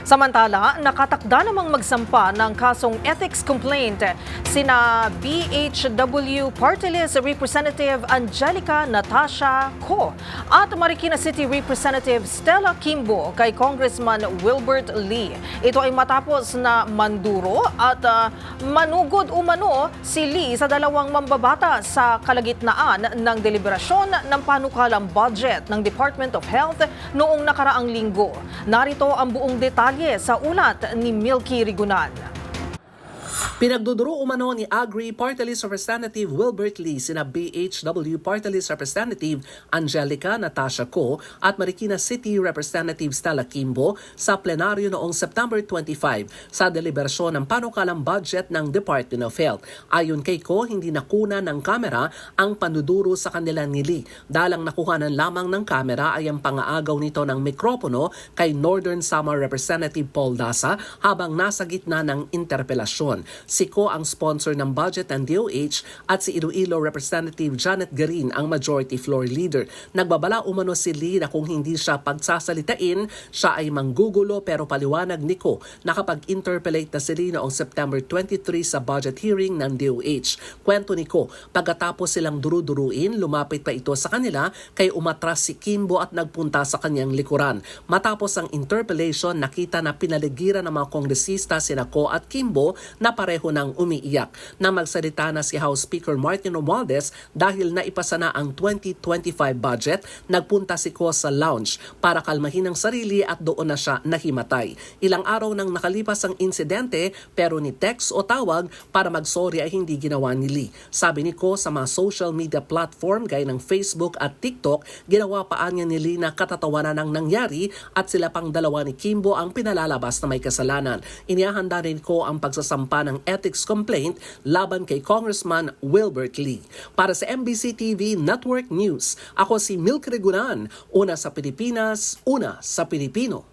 Samantala, nakatakda namang magsampa ng kasong ethics complaint sina BHW Party List Representative Angelica Natasha Co at Marikina City Representative Stella Kimbo kay Congressman Wilbert Lee. Ito ay matapos na manduro at manugod umano si Lee sa dalawang mambabata sa kalagitnaan ng deliberasyon ng panukalang budget ng Department of Health noong nakaraang linggo. Narito ang buong detalye sa ulat ni Milky Rigunan. Pinagduduro umano ni Agri Party List Representative Wilbert Lee sina BHW Party List Representative Angelica Natasha Co at Marikina City Representative Stella Kimbo sa plenaryo noong September 25 sa deliberasyon ng panukalang budget ng Department of Health. Ayon kay Co, hindi nakuna ng kamera ang panuduro sa kanila ni Lee. Dalang nakuhanan lamang ng kamera ay ang pangaagaw nito ng mikropono kay Northern Samar Representative Paul Dasa habang nasa gitna ng interpelasyon. Si Co ang sponsor ng budget ng DOH at si Iloilo Representative Janet Garin ang majority floor leader. Nagbabala umano si Lee na kung hindi siya pagsasalitain, siya ay manggugulo pero paliwanag ni Co na kapag interpellate na si Lee noong September 23 sa budget hearing ng DOH. Kwento ni Co, pagkatapos silang duruduruin, lumapit pa ito sa kanila kay umatras si Kimbo at nagpunta sa kanyang likuran. Matapos ang interpellation, nakita na pinaligiran ng mga kongresista sina Co at Kimbo na pareho ng umiiyak. Na magsalita na si House Speaker Martin Romualdez dahil naipasa na ang 2025 budget, nagpunta si Co sa lounge para kalmahin ang sarili at doon na siya nahimatay. Ilang araw nang nakalipas ang insidente pero ni text o tawag para magsorry ay hindi ginawa ni Lee. Sabi ni Co sa mga social media platform gaya ng Facebook at TikTok, ginawa pa niya ni Lee na katatawanan ang nangyari at sila pang dalawa ni Kimbo ang pinalalabas na may kasalanan. Inihahanda rin Co ang pagsasampa ng ethics complaint laban kay Congressman Wilbert Lee. Para sa MBC TV Network News, ako si Milky Rigunan, una sa Pilipinas, una sa Pilipino.